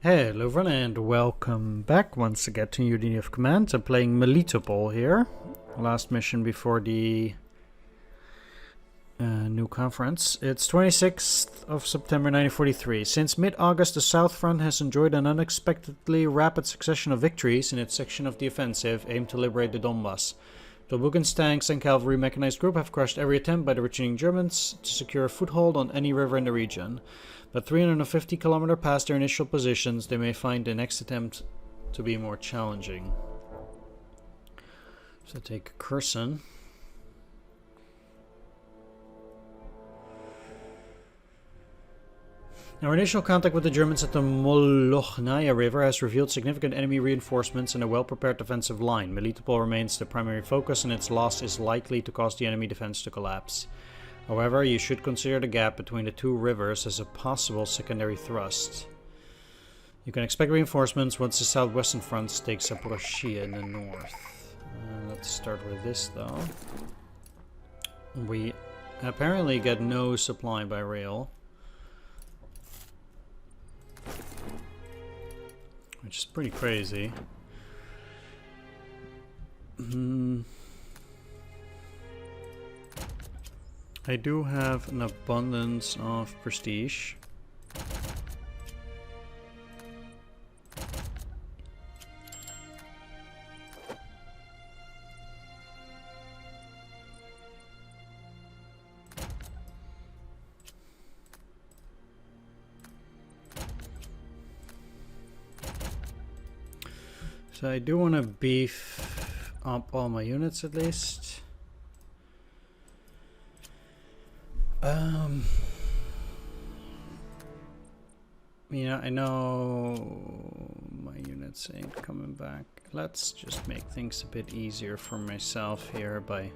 Hello everyone and welcome back once again to Unity of Command. I'm playing Melitopol here. Last mission before the new conference. It's 26th of September 1943. Since mid-August, the South Front has enjoyed an unexpectedly rapid succession of victories in its section of the offensive aimed to liberate the Donbass. Tolbukhin's tanks and Cavalry Mechanized Group have crushed every attempt by the retreating Germans to secure a foothold on any river in the region. But 350 kilometers past their initial positions, they may find the next attempt to be more challenging. So take Kursk. Our initial contact with the Germans at the Molochnaya River has revealed significant enemy reinforcements and a well-prepared defensive line. Melitopol remains the primary focus, and its loss is likely to cause the enemy defense to collapse. However, you should consider the gap between the two rivers as a possible secondary thrust. You can expect reinforcements once the southwestern front takes Zaporozhye in the north. Let's start with this though. We apparently get no supply by rail, which is pretty crazy. I do have an abundance of prestige. So I do want to beef up all my units at least. Yeah, I know my units ain't coming back. Let's just make things a bit easier for myself here by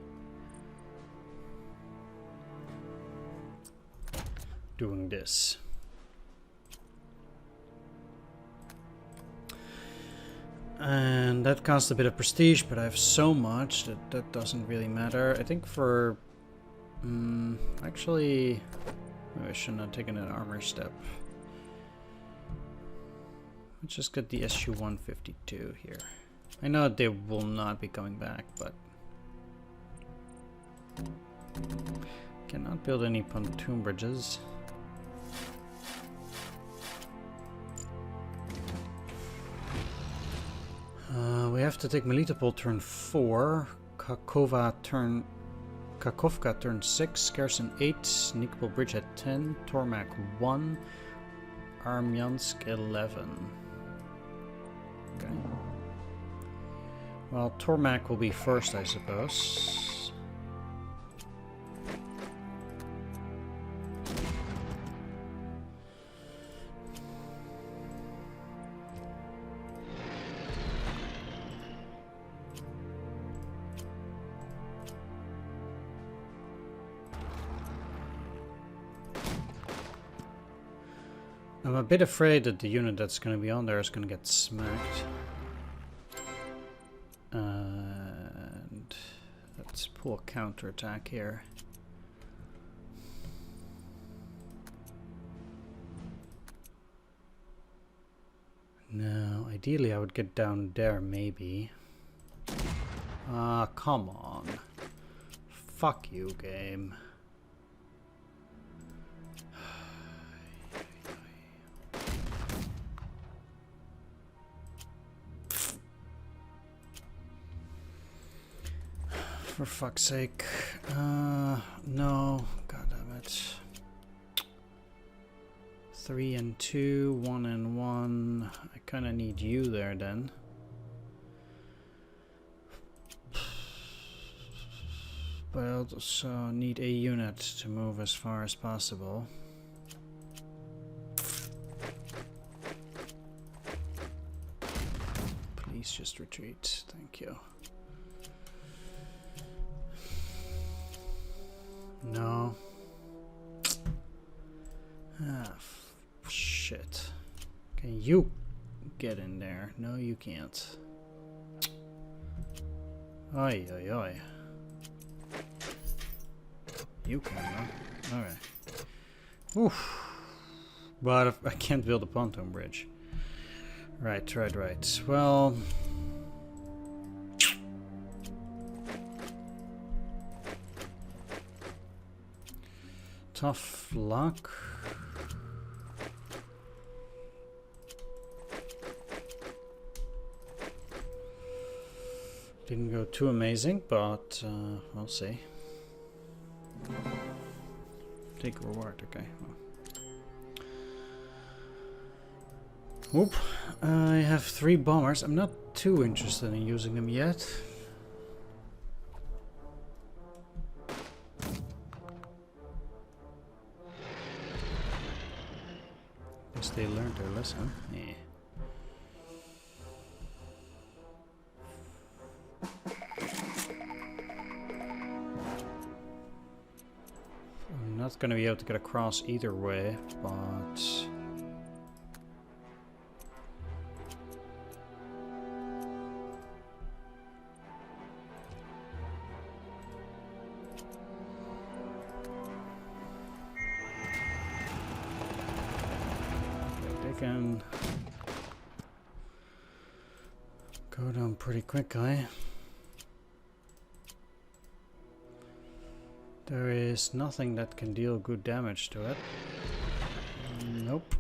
doing this. And that costs a bit of prestige, but I have so much that that doesn't really matter. I think for... actually, maybe I shouldn't have taken an armor step. Let's just get the SU-152 here. I know they will not be coming back, but... cannot build any pontoon bridges. We have to take Melitopol turn 4, Kakovka turn 6, Kherson 8, Nikopol Bridge at 10, Tormak 1, Armyansk 11. Okay. Well, Tormak will be first, I suppose. I'm a bit afraid that the unit that's going to be on there is going to get smacked. And let's pull a counterattack here. No, ideally I would get down there maybe. Ah, come on. Fuck you, game. For fuck's sake. No. God damn it. 3 and 2, 1 and 1. I kinda need you there then. But I also need a unit to move as far as possible. Please just retreat. Thank you. No. Ah, shit. Can you get in there? No, you can't. Oi, oi, oi. You can, huh? Alright. Oof. But I can't build a pontoon bridge. Right. Well... tough luck. Didn't go too amazing, but we'll see. Take reward, okay. Whoop. I have 3 bombers. I'm not too interested in using them yet. Guess they learned their lesson. Yeah. I'm not gonna be able to get across either way, but... can go down pretty quickly. There is nothing that can deal good damage to it. Nope.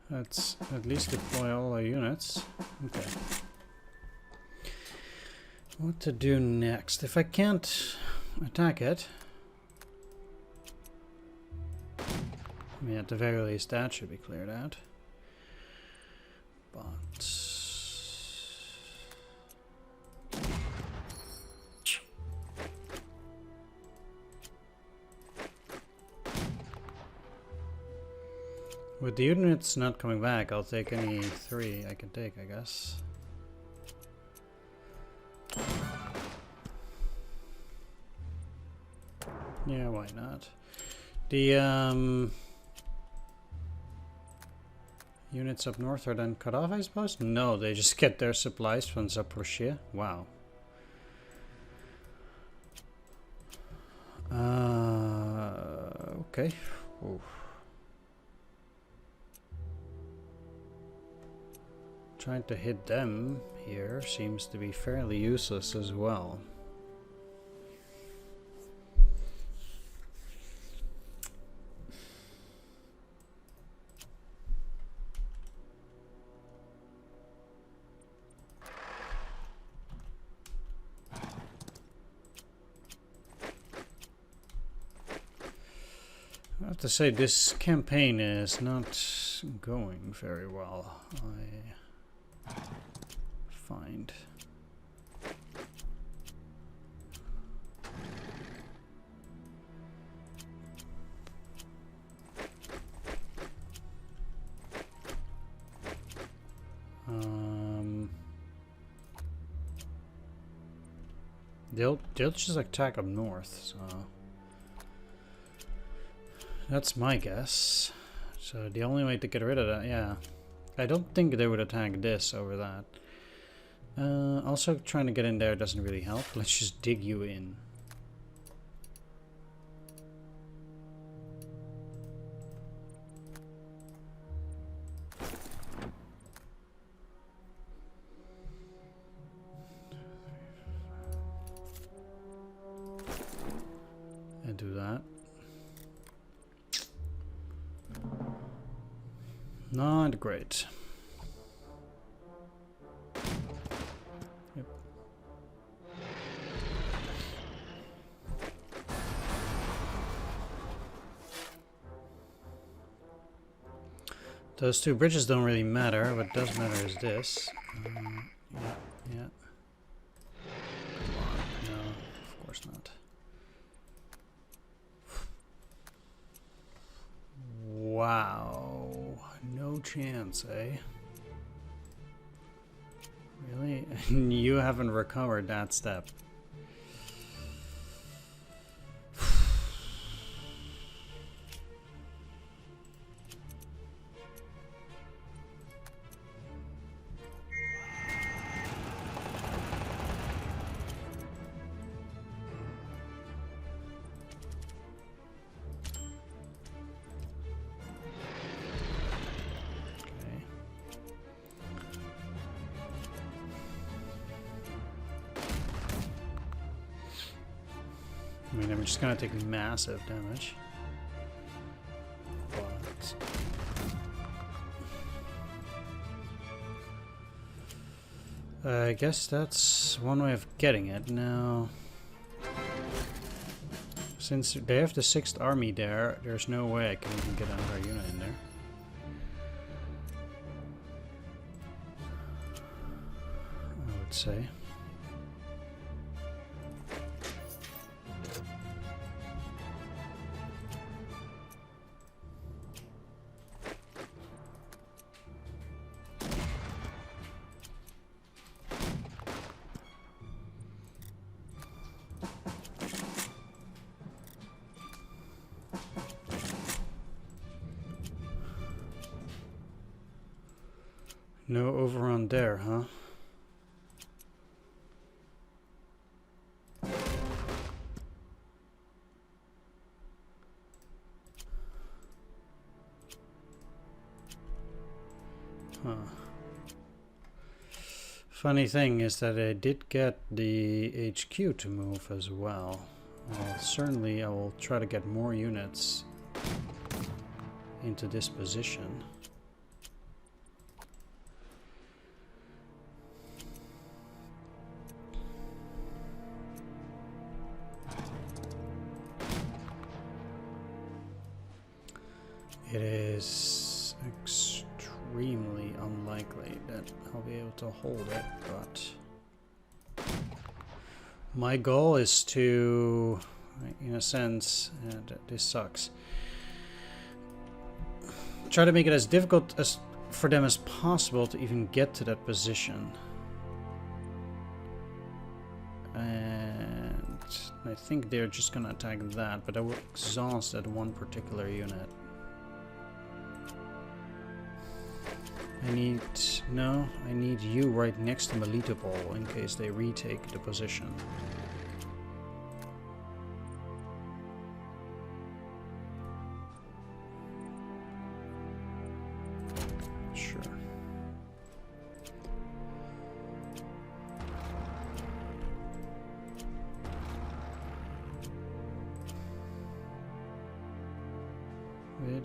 Let's at least deploy all our units. Okay. What to do next? If I can't attack it, I mean, at the very least that should be cleared out. But with the units not coming back, I'll take any 3 I can take, I guess. Yeah, why not? The units up north are then cut off, I suppose? No, they just get their supplies from Zaporozhye. Wow. Okay. Oof. Trying to hit them here seems to be fairly useless as well. I have to say this campaign is not going very well. I find. They'll just attack up north, so that's my guess. So the only way to get rid of that, yeah. I don't think they would attack this over that. Also, trying to get in there doesn't really help. Let's just dig you in. And do that. Not great. Yep. Those 2 bridges don't really matter. What does matter is this. Yeah. Come on. No, of course not. Wow. No chance, eh? You haven't recovered that step. I mean, I'm just gonna take massive damage. But I guess that's one way of getting it. Now, since they have the 6th army there, there's no way I can even get another unit in there. I would say. No overrun there, huh? Huh. Funny thing is that I did get the HQ to move as well. Certainly I will try to get more units into this position. It is extremely unlikely that I'll be able to hold it, but my goal is to, in a sense, this sucks, try to make it as difficult as for them as possible to even get to that position. And I think they're just gonna attack that, but I will exhaust that one particular unit. I need you right next to Melitopol in case they retake the position. Sure.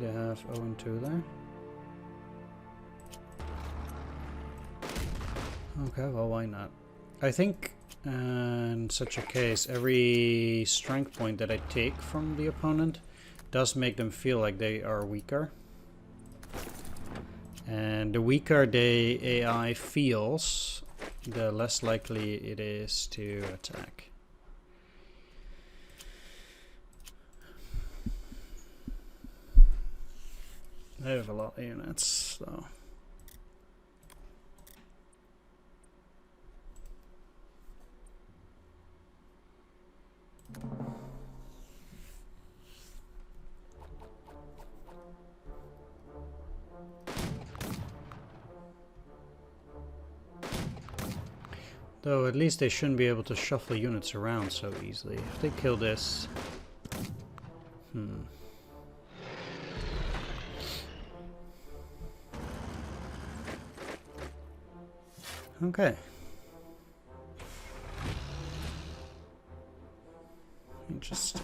They have 0 and 2 there. Okay, well, why not? I think in such a case, every strength point that I take from the opponent does make them feel like they are weaker. And the weaker the AI feels, the less likely it is to attack. They have a lot of units, so... Though at least they shouldn't be able to shuffle units around so easily. If they kill this... Okay. Interesting.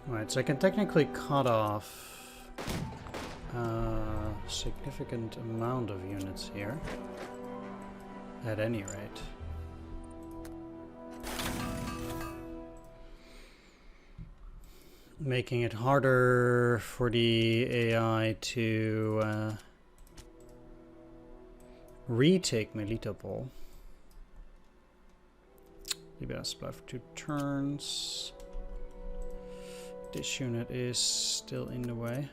Alright, so I can technically cut off a significant amount of units here, at any rate. Making it harder for the AI to retake Melitopol. Maybe I'll split for 2 turns. This unit is still in the way.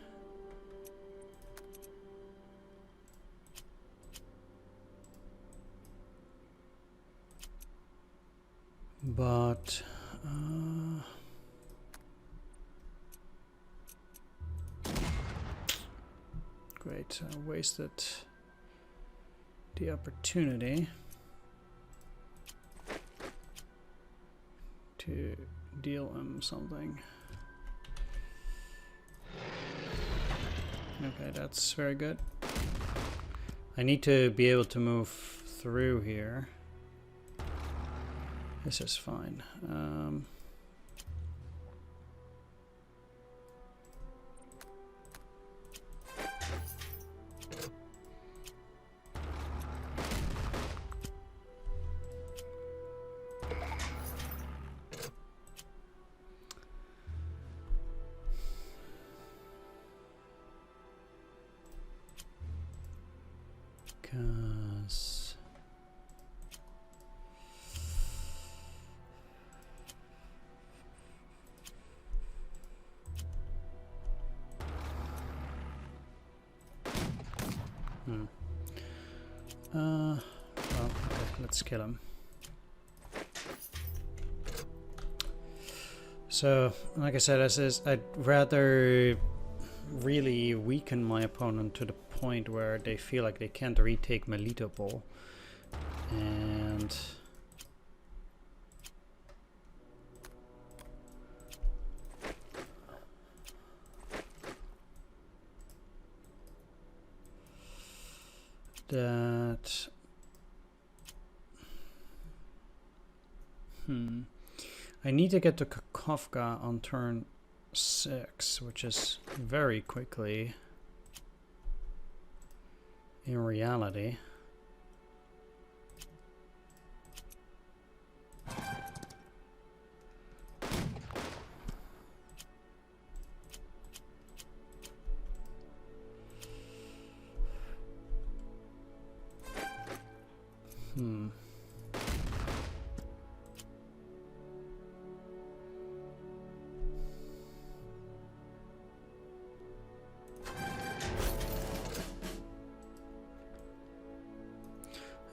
But great, I wasted the opportunity to deal him something. Okay, that's very good. I need to be able to move through here. This is fine. Because well, okay, let's kill him. So, like I said, I'd rather really weaken my opponent to the point where they feel like they can't retake Melitopol, and that I need to get to Kakovka on turn 6, which is very quickly in reality.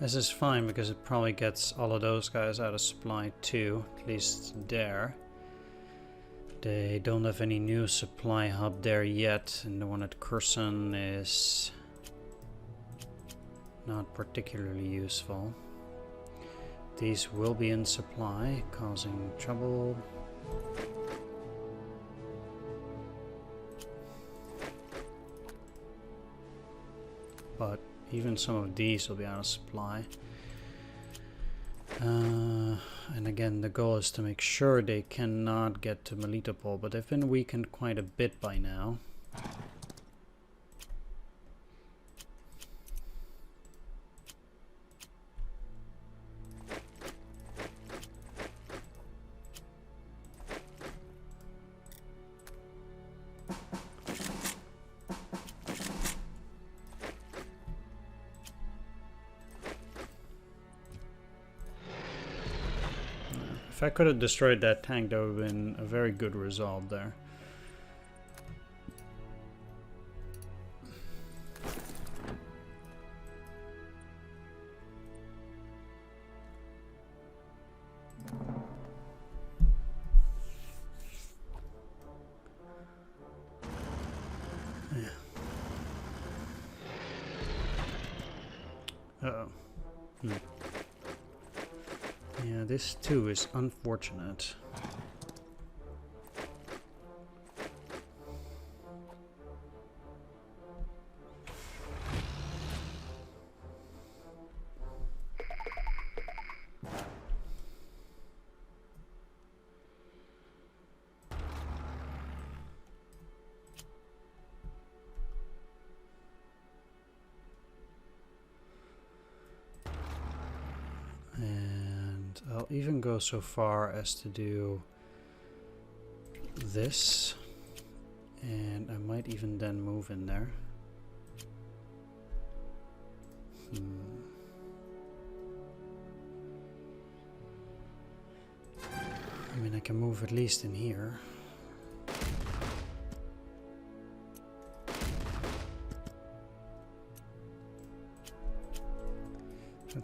This is fine because it probably gets all of those guys out of supply too, at least there. They don't have any new supply hub there yet, and the one at Kursk is not particularly useful. These will be in supply, causing trouble. But even some of these will be out of supply. And again, the goal is to make sure they cannot get to Melitopol, but they've been weakened quite a bit by now. If I could have destroyed that tank, that would have been a very good result there. Yeah. Uh-oh. Yeah, this too is unfortunate. I'll even go so far as to do this, and I might even then move in there. I mean, I can move at least in here.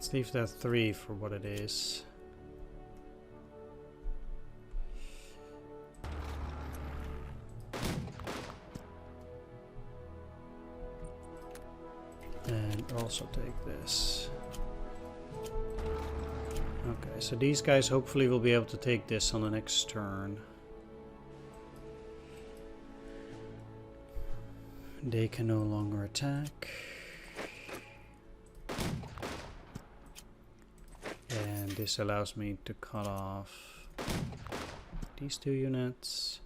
Let's leave that 3 for what it is. And also take this. Okay, so these guys hopefully will be able to take this on the next turn. They can no longer attack. And this allows me to cut off these 2 units.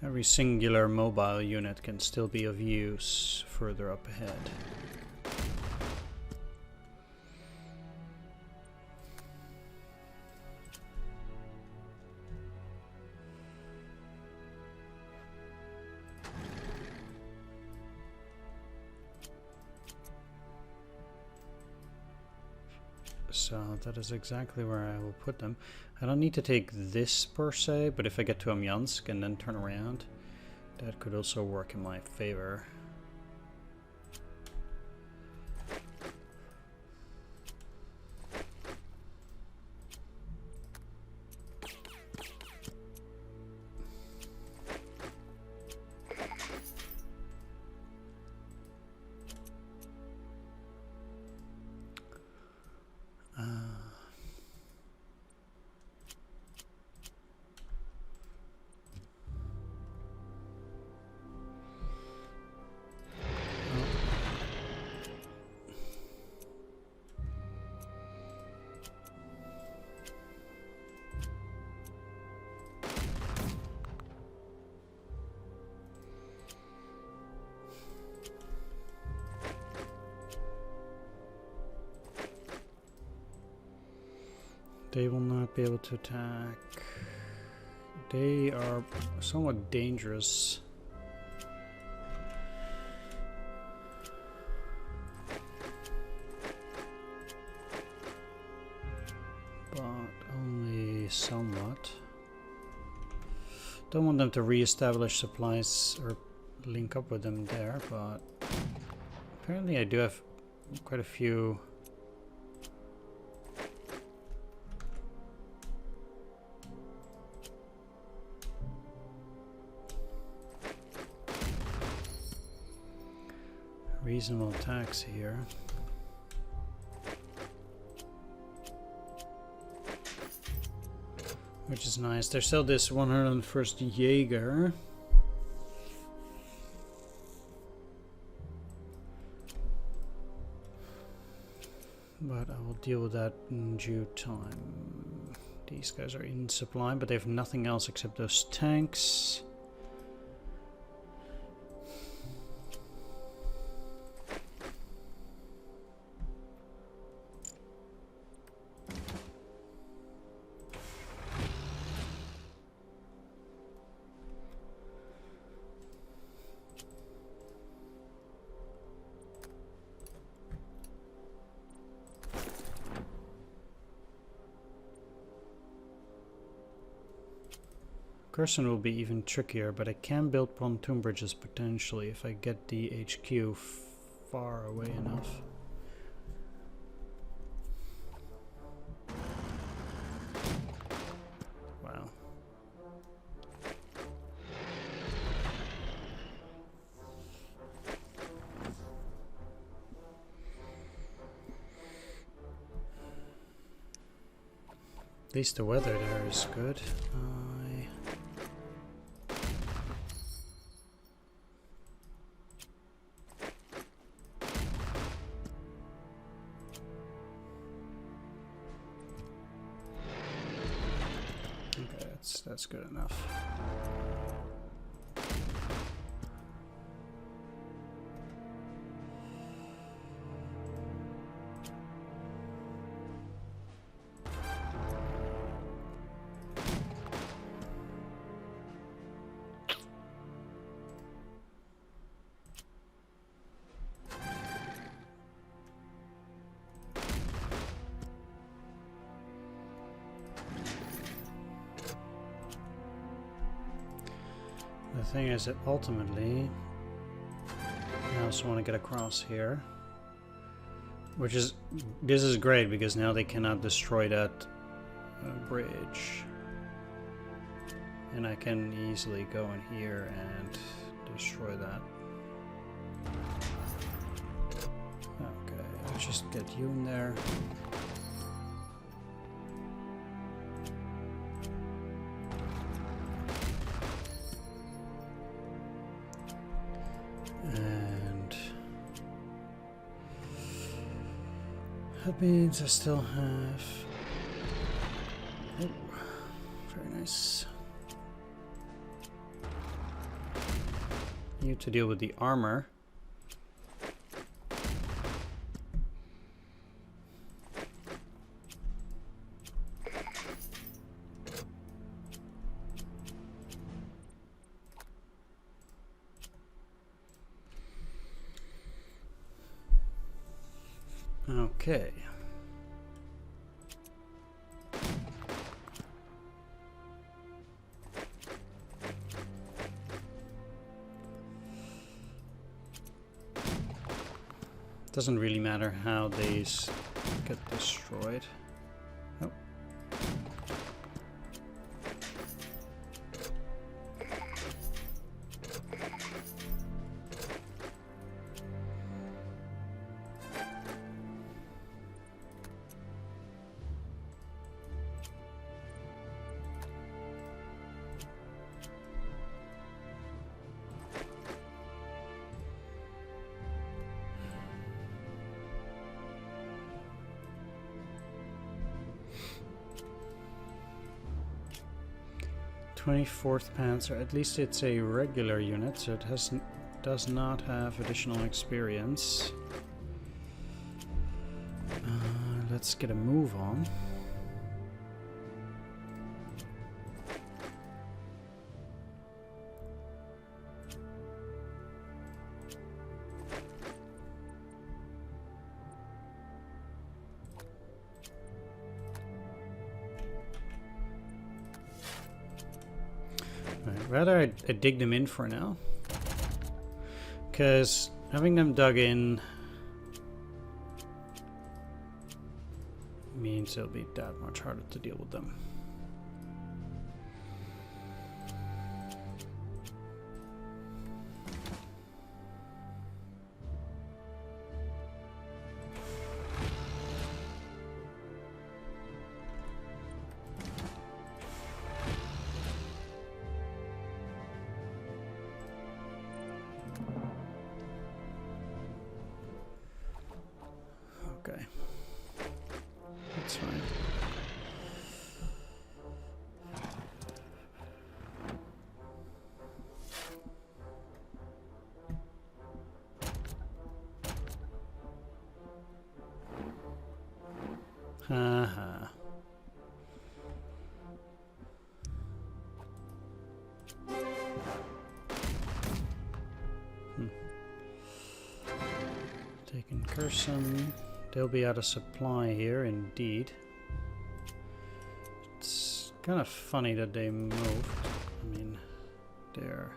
Every singular mobile unit can still be of use further up ahead. So that is exactly where I will put them. I don't need to take this per se, but if I get to Amyansk and then turn around, that could also work in my favor. They will not be able to attack. They are somewhat dangerous. But only somewhat. Don't want them to re-establish supplies or link up with them there, but apparently I do have quite a few. Reasonable attacks here. Which is nice. There's still this 101st Jaeger. But I will deal with that in due time. These guys are in supply, but they have nothing else except those tanks. Kherson will be even trickier, but I can build pontoon bridges potentially if I get the HQ far away enough. Wow. At least the weather there is good. That's good enough. The thing is that ultimately I also want to get across here, which is, this is great because now they cannot destroy that bridge, and I can easily go in here and destroy that. Okay, I'll just get you in there. And that means I still have... Oh, very nice. You to deal with the armor. Okay. Doesn't really matter how these get destroyed. Oh. "24th Panzer." At least it's a regular unit, so it does not have additional experience. Let's get a move on. Rather, I dig them in for now, because having them dug in means it'll be that much harder to deal with them. Okay. That's fine. Haha. Taking Kursk. They'll be out of supply here, indeed. It's kind of funny that they moved. I mean, they're...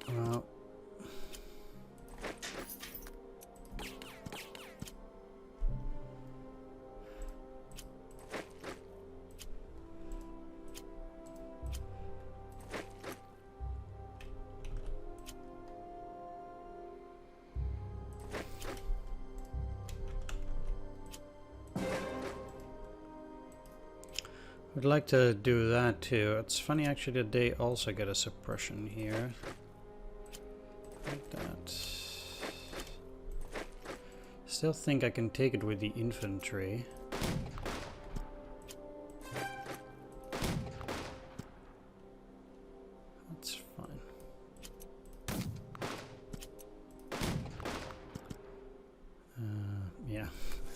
Well, I'd like to do that too. It's funny actually that they also get a suppression here. Like that. Still think I can take it with the infantry. Yeah,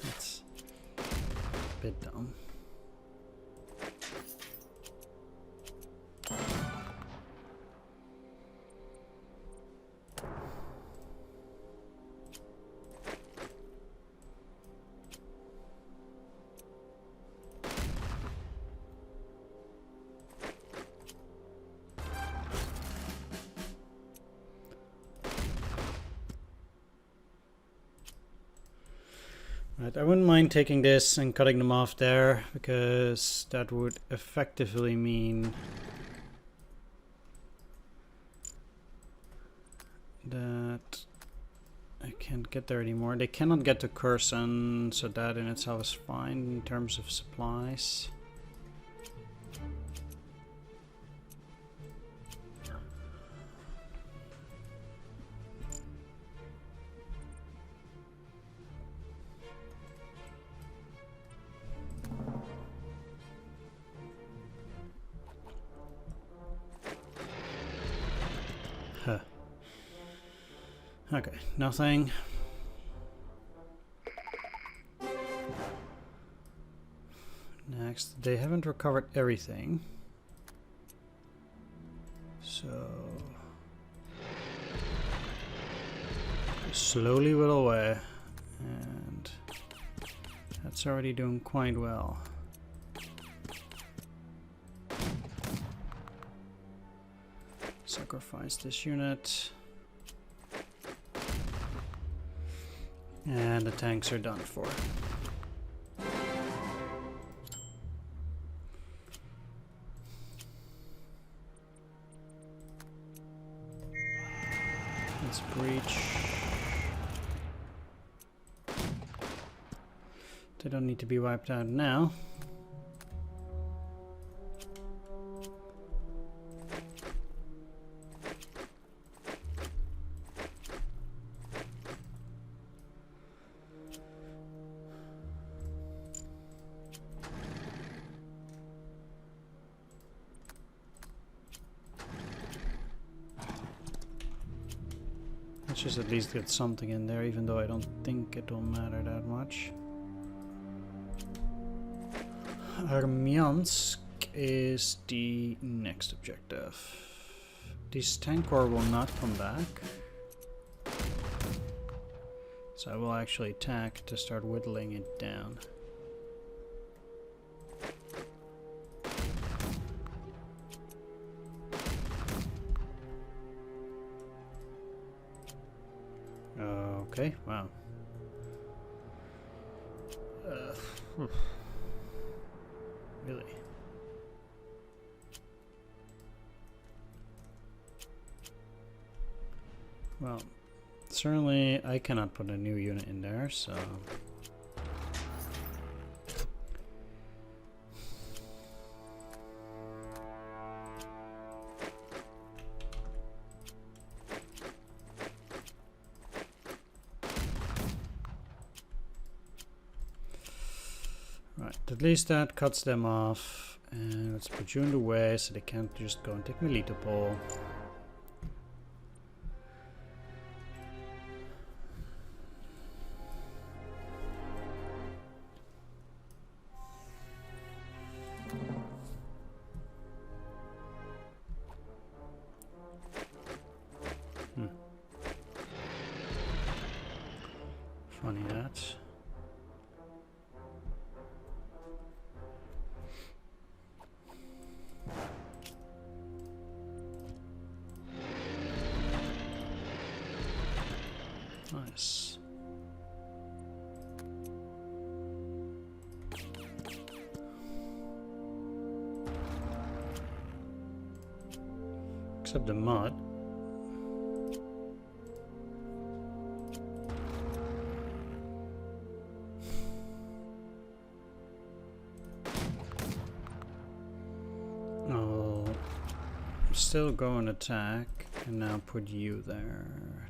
that's a bit dumb. Right, I wouldn't mind taking this and cutting them off there, because that would effectively mean that I can't get there anymore. They cannot get to Kursk, so that in itself is fine in terms of supplies. Huh. Okay, nothing. Next, they haven't recovered everything. So slowly whittle away, and that's already doing quite well. Sacrifice this unit. And the tanks are done for. Let's breach. They don't need to be wiped out now. Let's just at least get something in there, even though I don't think it will matter that much. Armyansk is the next objective. This tank corps will not come back. So I will actually attack to start whittling it down. Okay, wow. Really? Well, certainly I cannot put a new unit in there, so... Right, at least that cuts them off. And let's put you in the way so they can't just go and take Melitopol. Funny that. Nice. Except the mud. I'll still go and attack. And now put you there.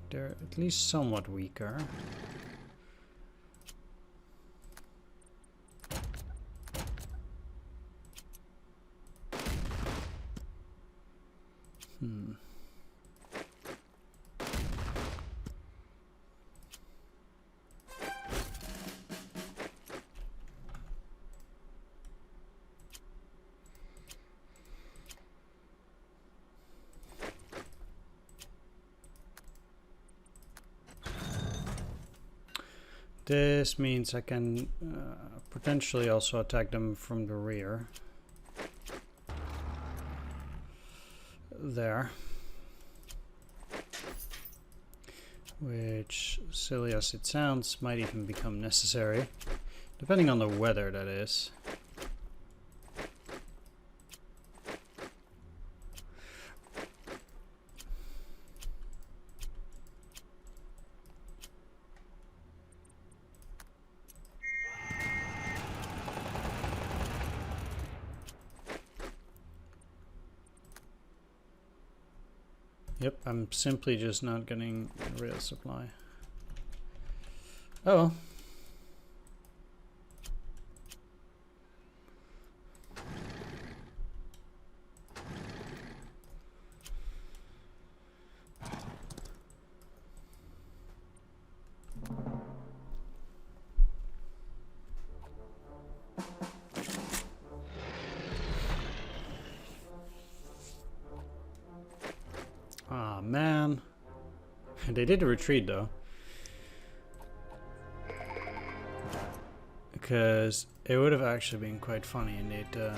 They're at least somewhat weaker. This means I can potentially also attack them from the rear. There. Which, silly as it sounds, might even become necessary. Depending on the weather, that is. Yep, I'm simply just not getting a real supply. Oh well. Ah, man. They did retreat though. Because it would have actually been quite funny indeed to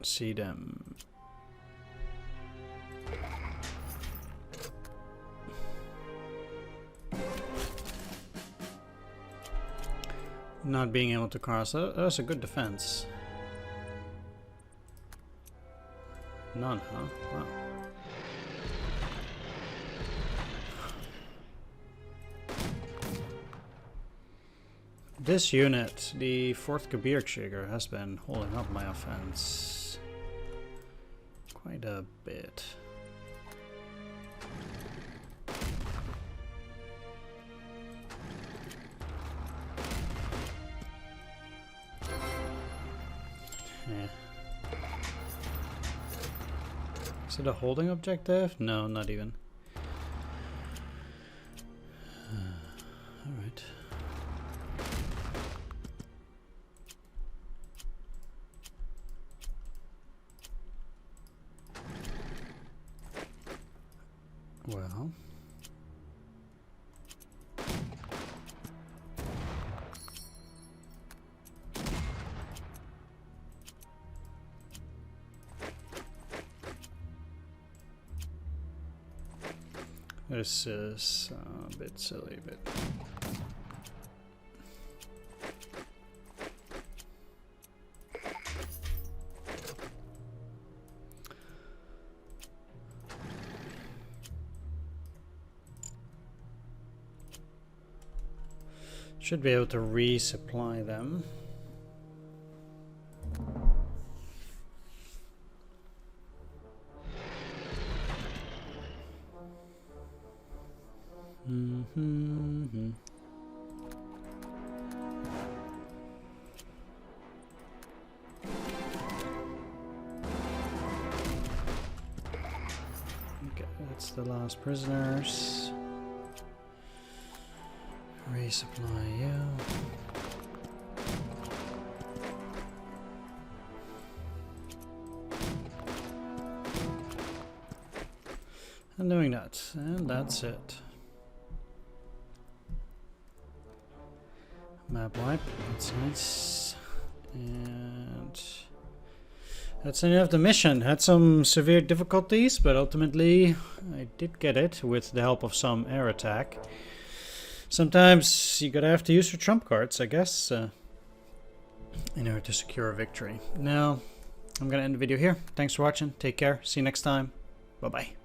see them. Not being able to cross. That's a good defense. None, huh? Wow. This unit, the 4th Gebirgsjäger, has been holding up my offense quite a bit. Yeah. Is it a holding objective? No, not even. Alright. Well. This is a bit silly, but should be able to resupply them. Okay, that's the last prisoners. Resupply you. I'm doing that, and that's it. Map wipe, that's nice. And that's the end of the mission. Had some severe difficulties, but ultimately I did get it with the help of some air attack. Sometimes you gotta have to use your trump cards, I guess, in order to secure a victory. Now, I'm gonna end the video here. Thanks for watching. Take care. See you next time. Bye-bye.